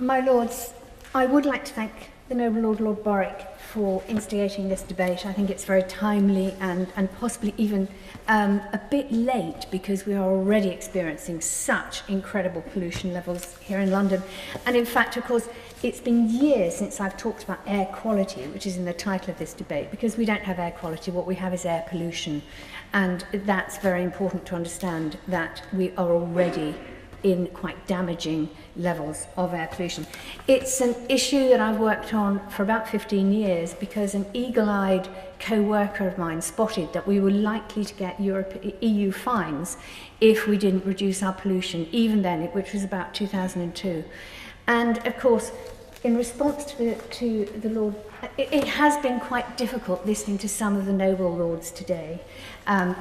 My Lords, I would like to thank the Noble Lord, Lord Borwick, for instigating this debate. I think it's very timely and possibly even a bit late, because we are already experiencing such incredible pollution levels here in London. And in fact, of course, it's been years since I've talked about air quality, which is in the title of this debate, because we don't have air quality. What we have is air pollution. And that's very important to understand, that we are already in quite damaging levels of air pollution. It's an issue that I've worked on for about 15 years, because an eagle-eyed co-worker of mine spotted that we were likely to get EU fines if we didn't reduce our pollution, even then, which was about 2002. And of course, in response to the Lord, it has been quite difficult listening to some of the noble lords today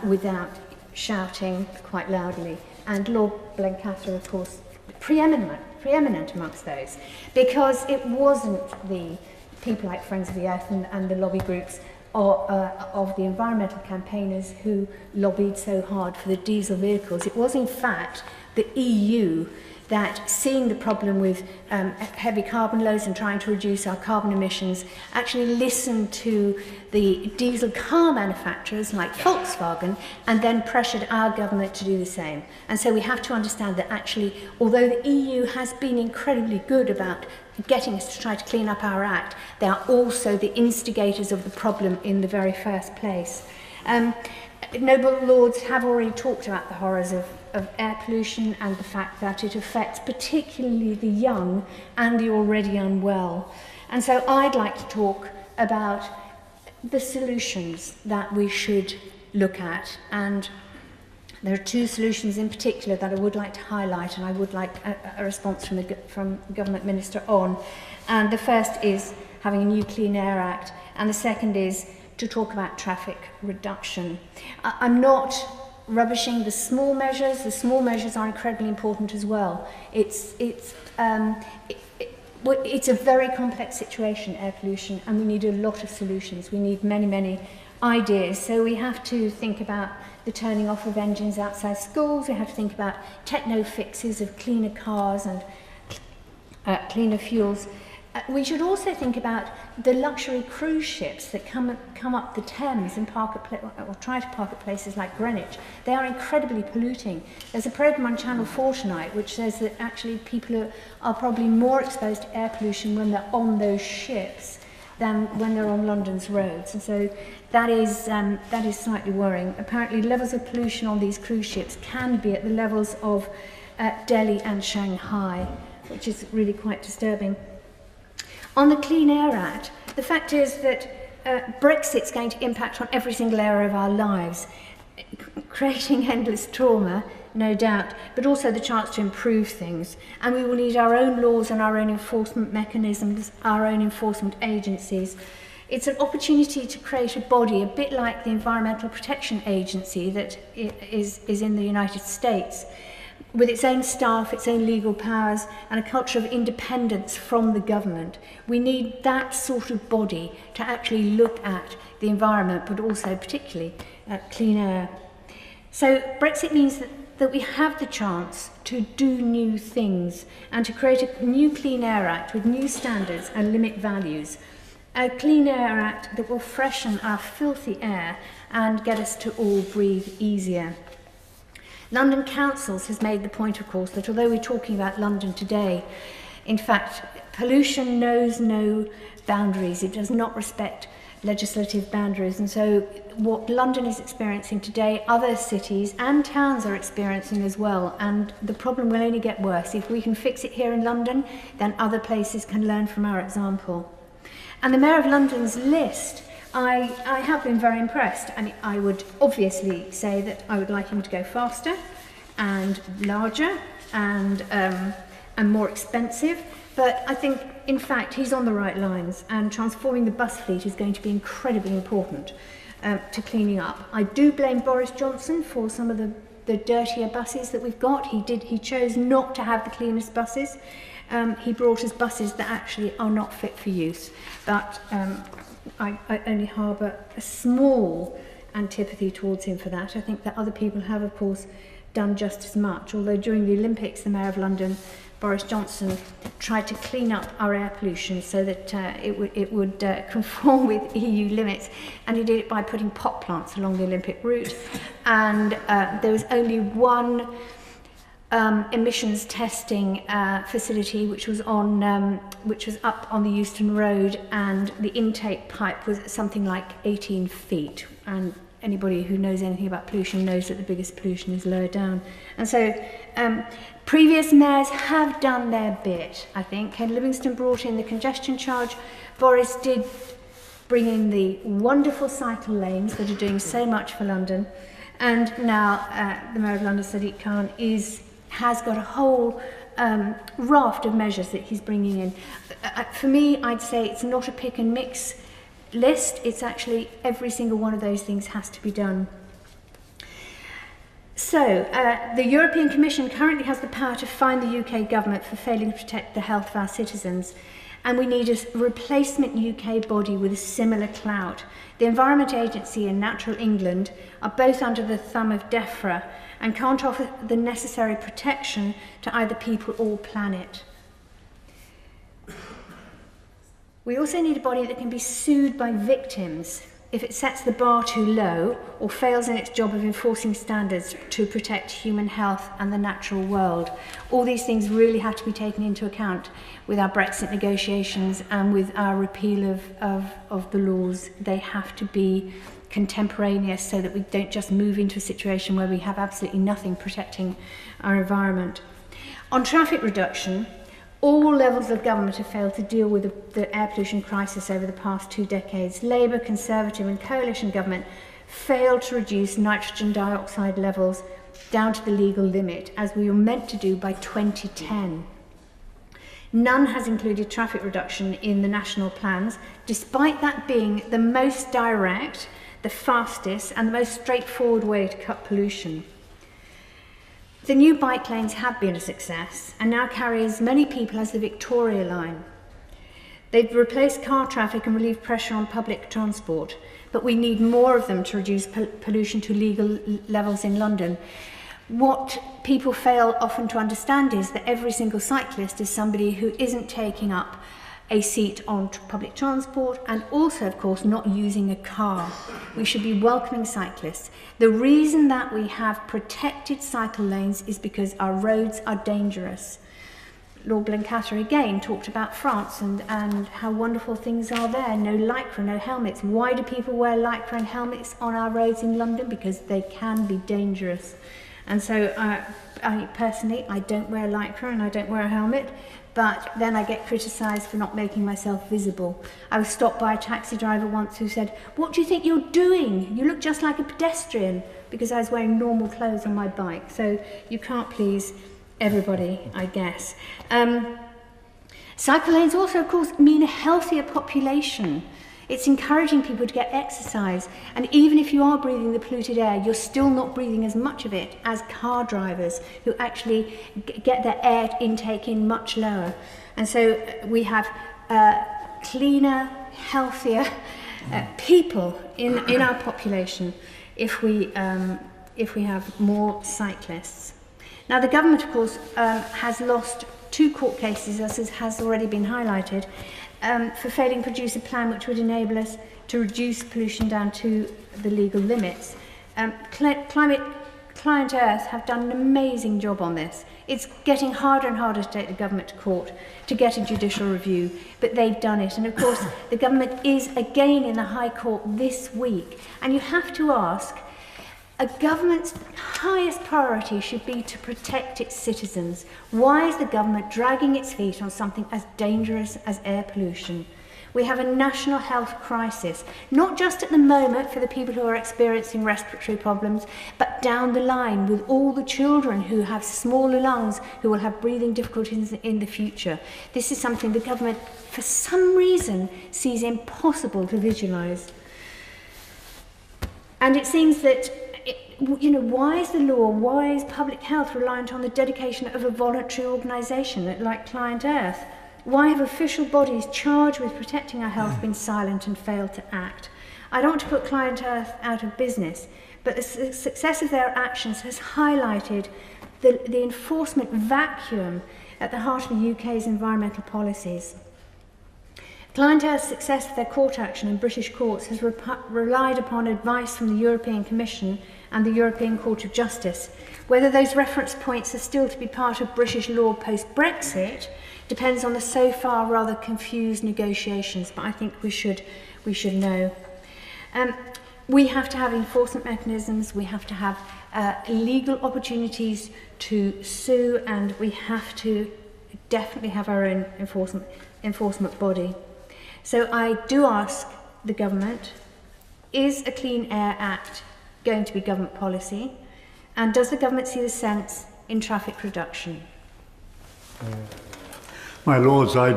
without shouting quite loudly. And Lord Blencathra, of course, preeminent amongst those, because it wasn't the people like Friends of the Earth and the lobby groups of the environmental campaigners who lobbied so hard for the diesel vehicles. It was, in fact, the EU that, seeing the problem with heavy carbon loads and trying to reduce our carbon emissions, actually listened to the diesel car manufacturers like Volkswagen and then pressured our government to do the same. And so we have to understand that actually, although the EU has been incredibly good about getting us to try to clean up our act, they are also the instigators of the problem in the very first place. Noble Lords have already talked about the horrors of air pollution and the fact that it affects particularly the young and the already unwell. And so I'd like to talk about the solutions that we should look at. And there are two solutions in particular that I would like to highlight, and I would like a response from the Government Minister on. And the first is having a new Clean Air Act, and the second is to talk about traffic reduction. I'm not rubbishing the small measures. The small measures are incredibly important as well. It's a very complex situation, air pollution, and we need a lot of solutions. We need many, many ideas. So we have to think about the turning off of engines outside schools. We have to think about techno fixes of cleaner cars and cleaner fuels. We should also think about the luxury cruise ships that come up the Thames and or try to park at places like Greenwich. They are incredibly polluting. There's a programme on Channel 4 tonight which says that actually people are probably more exposed to air pollution when they're on those ships than when they're on London's roads. And so that is slightly worrying. Apparently levels of pollution on these cruise ships can be at the levels of Delhi and Shanghai, which is really quite disturbing. On the Clean Air Act, the fact is that Brexit's going to impact on every single area of our lives, creating endless trauma, no doubt, but also the chance to improve things. And we will need our own laws and our own enforcement mechanisms, our own enforcement agencies. It's an opportunity to create a body, a bit like the Environmental Protection Agency that is in the United States, with its own staff, its own legal powers, and a culture of independence from the government. We need that sort of body to actually look at the environment, but also particularly clean air. So Brexit means that we have the chance to do new things and to create a new Clean Air Act with new standards and limit values. A Clean Air Act that will freshen our filthy air and get us to all breathe easier. London Councils has made the point, of course, that although we're talking about London today, in fact, pollution knows no boundaries. It does not respect legislative boundaries. And so what London is experiencing today, other cities and towns are experiencing as well. And the problem will only get worse. If we can fix it here in London, then other places can learn from our example. And the Mayor of London's list, I have been very impressed. I mean, I would obviously say that I would like him to go faster and larger and more expensive, but I think, in fact, he's on the right lines, and transforming the bus fleet is going to be incredibly important to cleaning up. I do blame Boris Johnson for some of the dirtier buses that we've got. He chose not to have the cleanest buses. He brought us buses that actually are not fit for use, but I only harbour a small antipathy towards him for that. I think that other people have, of course, done just as much. Although during the Olympics, the Mayor of London, Boris Johnson, tried to clean up our air pollution so that it would conform with EU limits, and he did it by putting pot plants along the Olympic route. And there was only one emissions testing facility which was up on the Euston Road, and the intake pipe was something like 18 feet. And anybody who knows anything about pollution knows that the biggest pollution is lower down. And so previous mayors have done their bit, I think. Ken Livingstone brought in the congestion charge. Boris did bring in the wonderful cycle lanes that are doing so much for London. And now the Mayor of London, Sadiq Khan, has got a whole raft of measures that he's bringing in. For me, I'd say it's not a pick and mix list. It's actually every single one of those things has to be done. So, the European Commission currently has the power to fine the UK government for failing to protect the health of our citizens, and we need a replacement UK body with a similar clout. The Environment Agency and Natural England are both under the thumb of DEFRA and can't offer the necessary protection to either people or planet. We also need a body that can be sued by victims if it sets the bar too low or fails in its job of enforcing standards to protect human health and the natural world. All these things really have to be taken into account with our Brexit negotiations and with our repeal of the laws. They have to be contemporaneous so that we don't just move into a situation where we have absolutely nothing protecting our environment. On traffic reduction, all levels of government have failed to deal with the air pollution crisis over the past 2 decades. Labour, Conservative and coalition government failed to reduce nitrogen dioxide levels down to the legal limit, as we were meant to do by 2010. None has included traffic reduction in the national plans, despite that being the most direct, the fastest and the most straightforward way to cut pollution. The new bike lanes have been a success and now carry as many people as the Victoria Line. They've replaced car traffic and relieved pressure on public transport, but we need more of them to reduce pollution to legal levels in London. What people fail often to understand is that every single cyclist is somebody who isn't taking up a seat on public transport and also, of course, not using a car. We should be welcoming cyclists. The reason that we have protected cycle lanes is because our roads are dangerous. Lord Blencathra again talked about France and how wonderful things are there. No lycra, no helmets. Why do people wear lycra and helmets on our roads in London? Because they can be dangerous. And so I personally don't wear lycra and I don't wear a helmet, but then I get criticised for not making myself visible. I was stopped by a taxi driver once who said, "What do you think you're doing? You look just like a pedestrian," because I was wearing normal clothes on my bike. So you can't please everybody, I guess. Cycle lanes also, of course, mean a healthier population. It's encouraging people to get exercise, and even if you are breathing the polluted air, you're still not breathing as much of it as car drivers who actually get their air intake in much lower. And so we have cleaner, healthier people in our population if we have more cyclists. Now, the government, of course, has lost 2 court cases, as has already been highlighted, for failing to produce a plan which would enable us to reduce pollution down to the legal limits. Client Earth have done an amazing job on this. It's getting harder and harder to take the government to court to get a judicial review, but they've done it. And of course, the government is again in the High Court this week. And you have to ask, a government's highest priority should be to protect its citizens. Why is the government dragging its feet on something as dangerous as air pollution? We have a national health crisis, not just at the moment for the people who are experiencing respiratory problems, but down the line with all the children who have smaller lungs, who will have breathing difficulties in the future. This is something the government, for some reason, sees impossible to visualise. And it seems that why is the law, why is public health reliant on the dedication of a voluntary organisation like Client Earth? Why have official bodies charged with protecting our health been silent and failed to act? I don't want to put Client Earth out of business, but the success of their actions has highlighted the enforcement vacuum at the heart of the UK's environmental policies. Clientele's success of their court action in British courts has relied upon advice from the European Commission and the European Court of Justice. Whether those reference points are still to be part of British law post-Brexit depends on the so far rather confused negotiations, but I think we should know. We have to have enforcement mechanisms, we have to have legal opportunities to sue, and we have to definitely have our own enforcement body. So I do ask the government, is a Clean Air Act going to be government policy? And does the government see the sense in traffic reduction? My Lords, I